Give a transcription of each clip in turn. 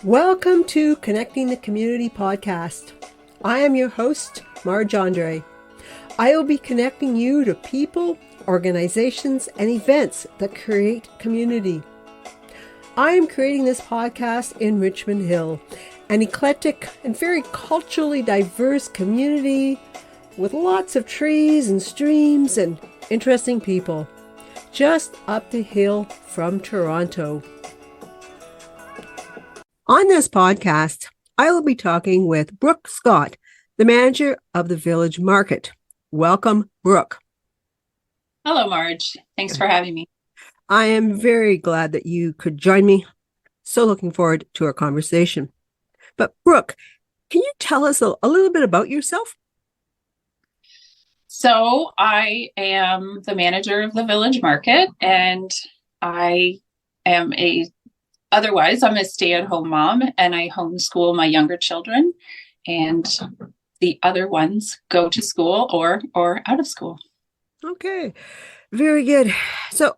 Welcome to Connecting the Community podcast. I am your host, Marge Andre. I will be connecting you to people, organizations, and events that create community. I am creating this podcast in Richmond Hill, an eclectic and very culturally diverse community with lots of trees and streams and interesting people, just up the hill from Toronto. On this podcast, I will be talking with Brooke Scott, the manager of the Village Market. Welcome, Brooke. Hello, Marge. Thanks for having me. I am very glad that you could join me. So looking forward to our conversation. But Brooke, can you tell us a little bit about yourself? So I am the manager of the Village Market, and I'm a stay-at-home mom, and I homeschool my younger children, and the other ones go to school or out of school. Okay, very good. So,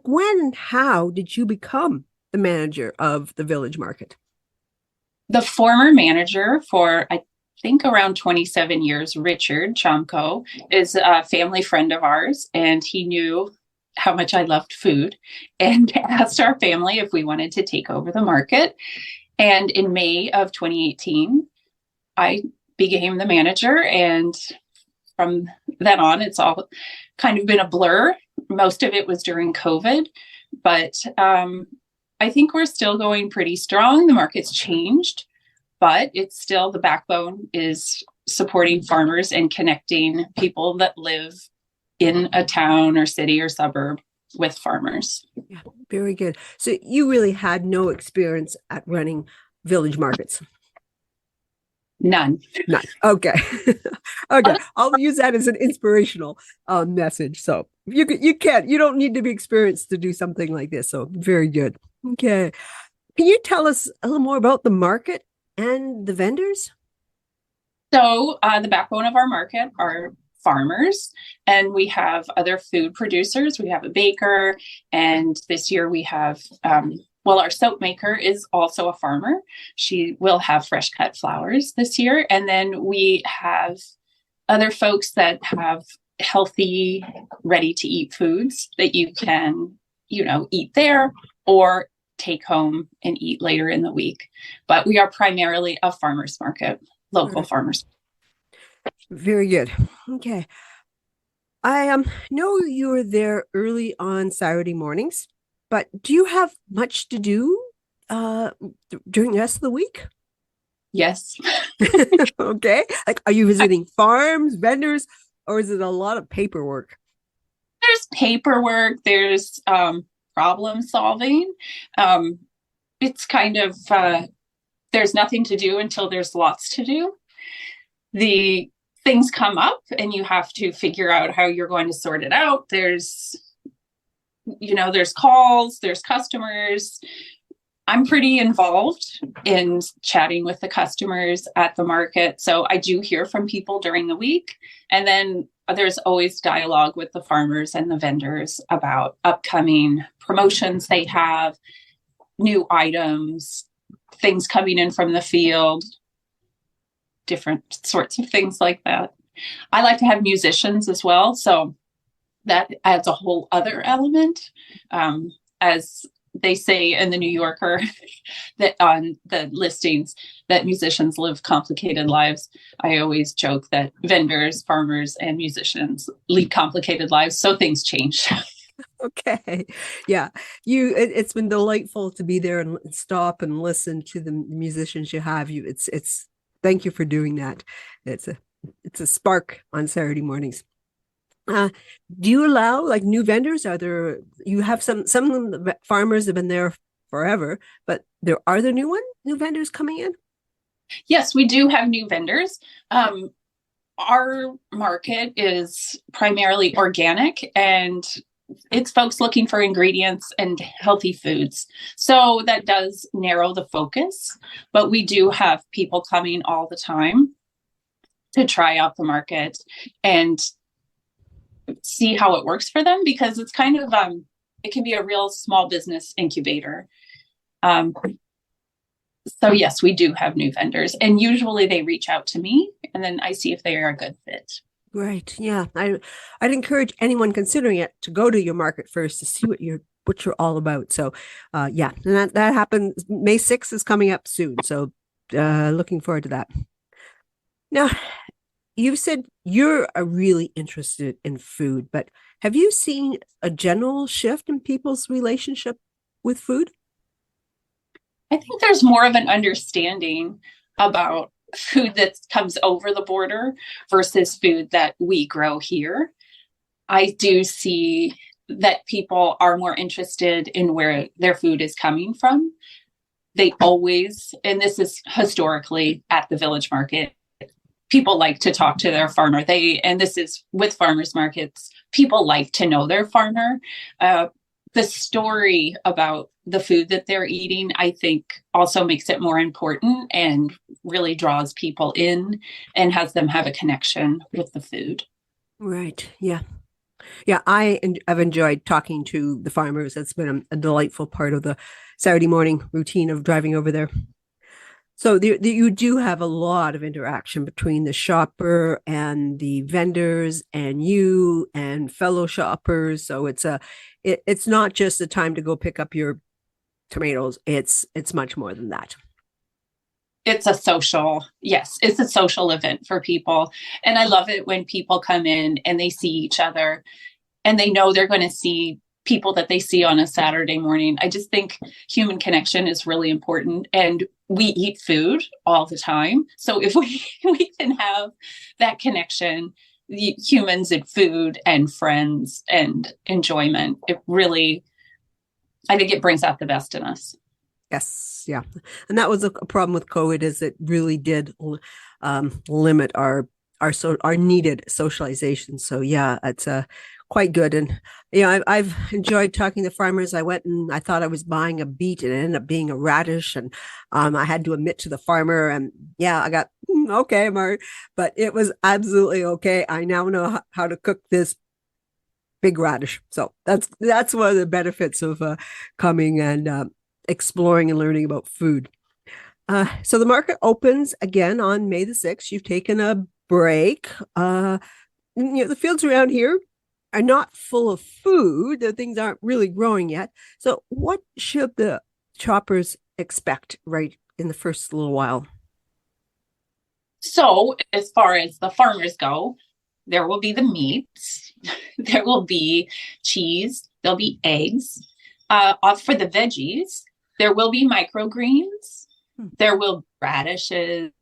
when and how did you become the manager of the Village Market? The former manager for, I think, around 27 years, Richard Chomko, is a family friend of ours, and he knew how much I loved food and asked our family if we wanted to take over the market. And in May of 2018, I became the manager. And from then on, it's all kind of been a blur. Most of it was during COVID, but I think we're still going pretty strong. The market's changed, but it's still, the backbone is supporting farmers and connecting people that live in a town or city or suburb with farmers. Yeah, very good. So you really had no experience at running village markets? None. Okay. Okay. I'll use that as an inspirational message. So you don't need to be experienced to do something like this. So very good. Okay. Can you tell us a little more about the market and the vendors? So the backbone of our market are farmers, and we have other food producers. We have a baker, and this year we have our soap maker is also a farmer. She will have fresh cut flowers this year. And then we have other folks that have healthy, ready to eat foods that you can, eat there or take home and eat later in the week. But we are primarily a farmer's market, local farmers. Very good. Okay. I know you were there early on Saturday mornings, but do you have much to do during the rest of the week? Yes. Okay. Like, are you visiting farms, vendors, or is it a lot of paperwork? There's paperwork. There's problem solving. It's kind of, there's nothing to do until there's lots to do. The things come up and you have to figure out how you're going to sort it out. There's calls, there's customers. I'm pretty involved in chatting with the customers at the market. So I do hear from people during the week. And then there's always dialogue with the farmers and the vendors about upcoming promotions they have, new items, things coming in from the field, different sorts of things like that. I like to have musicians as well. So that adds a whole other element. As they say in the New Yorker, that on the listings, that musicians live complicated lives. I always joke that vendors, farmers, and musicians lead complicated lives. So things change. Okay. Yeah. It's been delightful to be there and stop and listen to the musicians you have. Thank you for doing that. It's a spark on Saturday mornings. Do you allow new vendors? You have some of the farmers have been there forever, but are there new vendors coming in? Yes, we do have new vendors. Our market is primarily organic, and it's folks looking for ingredients and healthy foods. So that does narrow the focus, but we do have people coming all the time to try out the market and see how it works for them, because it's kind of, it can be a real small business incubator. So yes, we do have new vendors, and usually they reach out to me and then I see if they are a good fit. Right. Yeah. I'd encourage anyone considering it to go to your market first to see what you're all about. So, yeah, and that happens. May 6th is coming up soon. So, looking forward to that. Now, you said you're really interested in food, but have you seen a general shift in people's relationship with food? I think there's more of an understanding about food that comes over the border versus food that we grow here. I do see that people are more interested in where their food is coming from. They always, and this is historically at the village market, people like to talk to their farmer. And this is with farmers markets, people like to know their farmer. The story about the food that they're eating, I think, also makes it more important and really draws people in and has them have a connection with the food. Right. Yeah. Yeah. I've enjoyed talking to the farmers. It's been a delightful part of the Saturday morning routine of driving over there. So you do have a lot of interaction between the shopper and the vendors and you and fellow shoppers. So it's not just a time to go pick up your tomatoes. It's much more than that. It's a social, yes, it's a social event for people. And I love it when people come in and they see each other and they know they're going to see people that they see on a Saturday morning. I just think human connection is really important. And we eat food all the time. So if we can have that connection, humans and food and friends and enjoyment, it really, I think it brings out the best in us. Yes, yeah, and that was a problem with COVID, is it really did limit our needed socialization. So yeah, it's quite good, and I've enjoyed talking to farmers. I went and I thought I was buying a beet, and it ended up being a radish, and I had to admit to the farmer, and yeah, I got okay, Mark, but it was absolutely okay. I now know how to cook this big radish. So that's one of the benefits of coming and exploring and learning about food. So the market opens again on May the 6th. You've taken a break. The fields around here are not full of food. The things aren't really growing yet. So what should the shoppers expect right in the first little while? So as far as the farmers go, there will be the meats, there will be cheese, there'll be eggs. For the veggies, there will be microgreens. There will be radishes.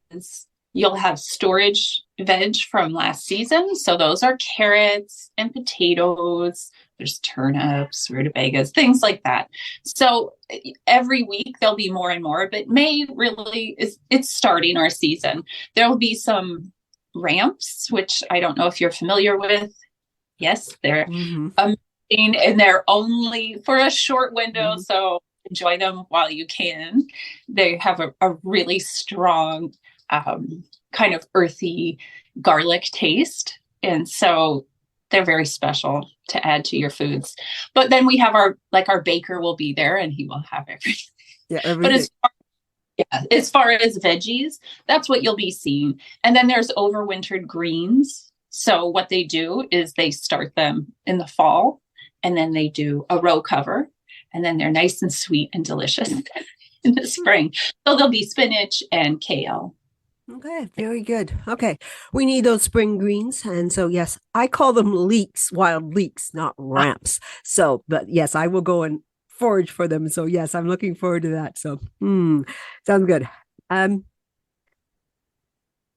You'll have storage veg from last season. So those are carrots and potatoes. There's turnips, rutabagas, things like that. So every week there'll be more and more, but May really it's starting our season. There will be some ramps, which I don't know if you're familiar with. Yes, they're amazing, and they're only for a short window. So enjoy them while you can. They have a really strong kind of earthy garlic taste. And so they're very special to add to your foods. But then we have our baker will be there and he will have everything. Yeah, everything. But as far as veggies, that's what you'll be seeing. And then there's overwintered greens. So what they do is they start them in the fall and then they do a row cover. And then they're nice and sweet and delicious in the spring. So there'll be spinach and kale. Okay, very good. Okay, we need those spring greens. And so, yes, I call them leeks, wild leeks, not ramps. So, but yes, I will go and forage for them. So, yes, I'm looking forward to that. So, sounds good.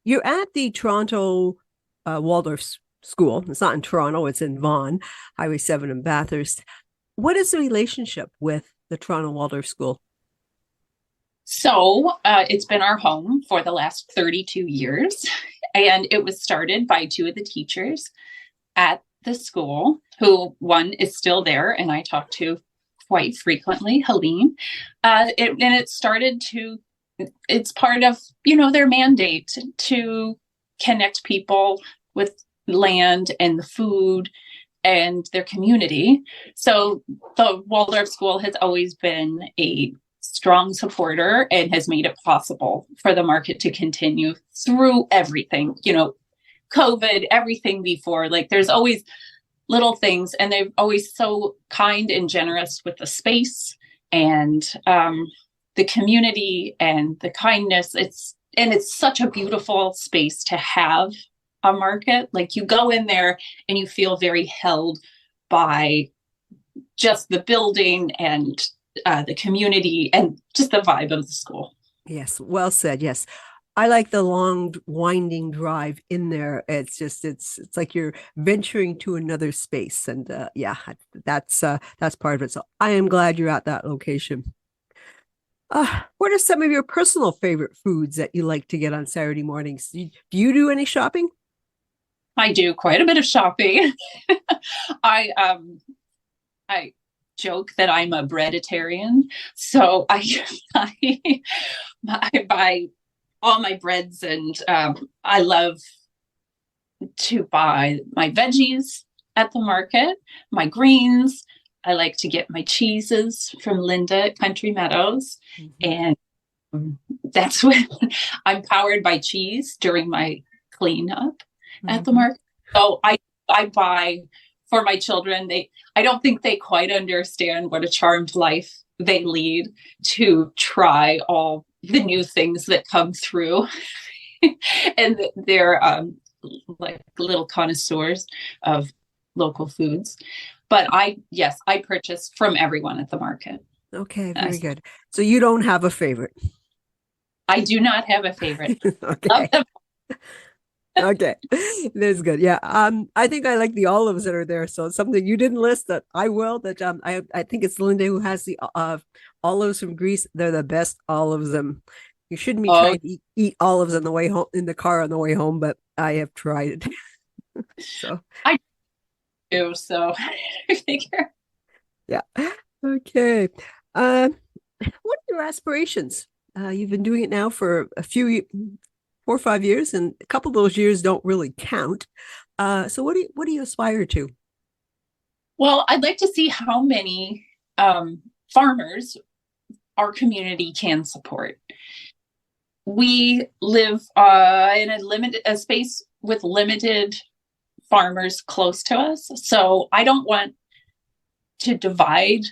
You're at the Toronto Waldorf School. It's not in Toronto, it's in Vaughan, Highway 7 in Bathurst. What is the relationship with the Toronto Waldorf School? So it's been our home for the last 32 years. And it was started by two of the teachers at the school, who one is still there and I talk to quite frequently, Helene. It's part of, their mandate to connect people with land and the food and their community. So the Waldorf School has always been a strong supporter and has made it possible for the market to continue through everything, COVID, everything before. Like, there's always little things, and they're always so kind and generous with the space and the community and the kindness. It's such a beautiful space to have a market. Like, you go in there and you feel very held by just the building and the community and just the vibe of the school. Yes, well said. Yes. I like the long winding drive in there. It's like you're venturing to another space. And that's part of it. So I am glad you're at that location. What are some of your personal favorite foods that you like to get on Saturday mornings? Do you do any shopping? I do quite a bit of shopping. I joke that I'm a breaditarian, so I buy all my breads, and I love to buy my veggies at the market, my greens. I like to get my cheeses from Linda at Country Meadows, and that's when I'm powered by cheese during my cleanup at the market. So I buy for my children. I don't think they quite understand what a charmed life they lead to try all the new things that come through. And they're like little connoisseurs of local foods. But I purchase from everyone at the market. Okay, very good. So you don't have a favorite? I do not have a favorite. Okay. Okay, that's good. Yeah, I think I like the olives that are there. So it's something you didn't list that I will. That I think it's Linda who has the olives from Greece. They're the best olives. You shouldn't be trying to eat olives on the way home in the car on the way home, but I have tried it. So I do. So I figure. Yeah. Okay. What are your aspirations? You've been doing it now for 4 or 5 years, and a couple of those years don't really count. So what do you aspire to? Well, I'd like to see how many farmers our community can support. We live in a space with limited farmers close to us, so I don't want to divide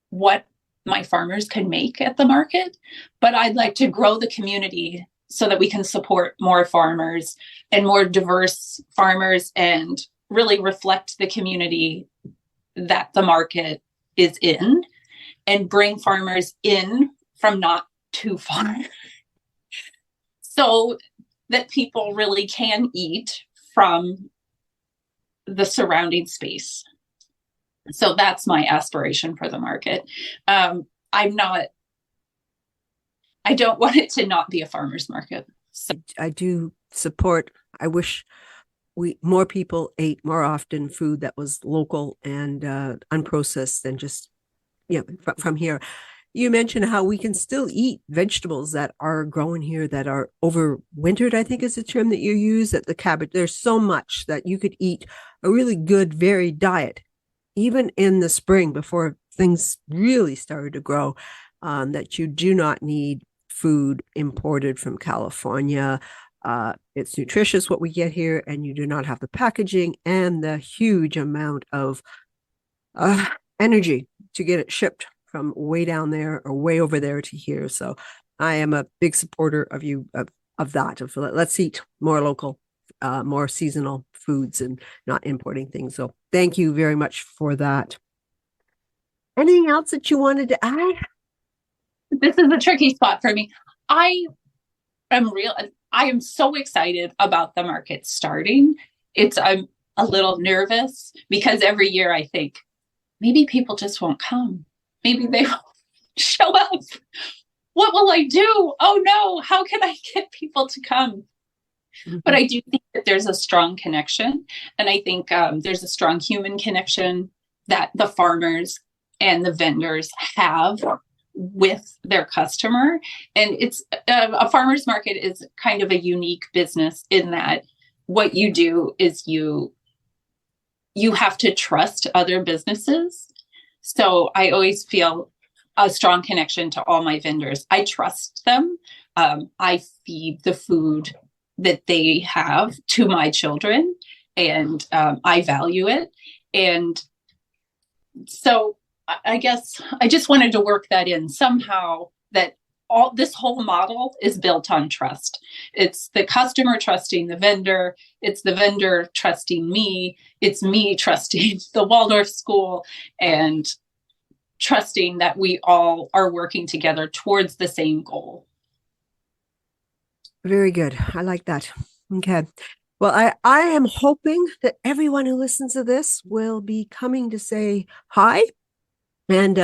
what my farmers can make at the market, but I'd like to grow the community so that we can support more farmers and more diverse farmers and really reflect the community that the market is in and bring farmers in from not too far so that people really can eat from the surrounding space. So that's my aspiration for the market. I don't want it to not be a farmer's market. So I do support. I wish more people ate more often food that was local and unprocessed and just from here. You mentioned how we can still eat vegetables that are grown here that are overwintered, I think is the term that you use, that the cabbage. There's so much that you could eat a really good, varied diet, even in the spring before things really started to grow, that you do not need food imported from California. It's nutritious what we get here, and you do not have the packaging and the huge amount of energy to get it shipped from way down there or way over there to here. So I am a big supporter of that. Let's eat more local, more seasonal foods and not importing things. So thank you very much for that. Anything else that you wanted to add? This is a tricky spot for me. I am so excited about the market starting. I'm a little nervous because every year I think maybe people just won't come. Maybe they won't show up. What will I do? Oh no, how can I get people to come? But I do think that there's a strong connection. And I think there's a strong human connection that the farmers and the vendors have with their customer. And it's a farmer's market is kind of a unique business in that what you do is you have to trust other businesses. So I always feel a strong connection to all my vendors. I trust them. I feed the food that they have to my children, and I value it. And so I guess I just wanted to work that in somehow, that this whole model is built on trust. It's the customer trusting the vendor. It's the vendor trusting me. It's me trusting the Waldorf school, and trusting that we all are working together towards the same goal. Very good. I like that. Okay. Well, I am hoping that everyone who listens to this will be coming to say hi. And,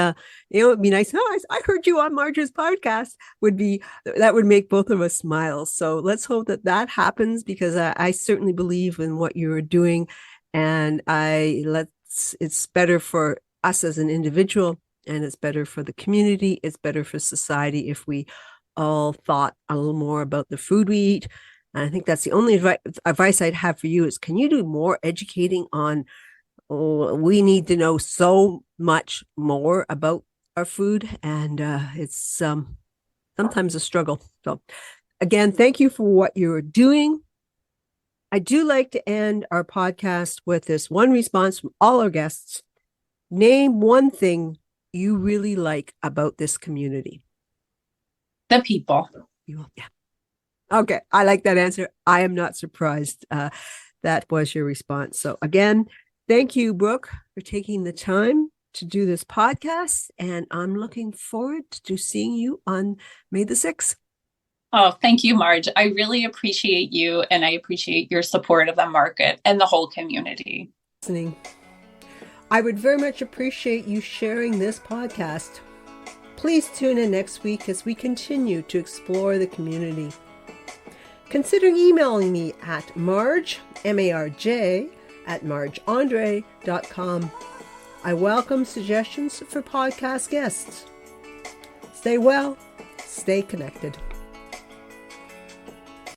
it'd be nice. Oh, I heard you on Marge's podcast. That would make both of us smile. So let's hope that happens, because I certainly believe in what you're doing. And it's better for us as an individual, and it's better for the community. It's better for society if we all thought a little more about the food we eat. And I think that's the only advice I'd have for you is, can you do more educating on, we need to know so much more about our food, and it's sometimes a struggle. So again, thank you for what you're doing. I do like to end our podcast with this one response from all our guests. Name one thing you really like about this community. The people. Yeah. Okay. I like that answer. I am not surprised. That was your response. So again, thank you, Brooke, for taking the time to do this podcast. And I'm looking forward to seeing you on May the 6th. Oh, thank you, Marge. I really appreciate you, and I appreciate your support of the market and the whole community. I would very much appreciate you sharing this podcast. Please tune in next week as we continue to explore the community. Consider emailing me at Marge, M-A-R-J, at margeandre.com. I welcome suggestions for podcast guests. Stay well, stay connected.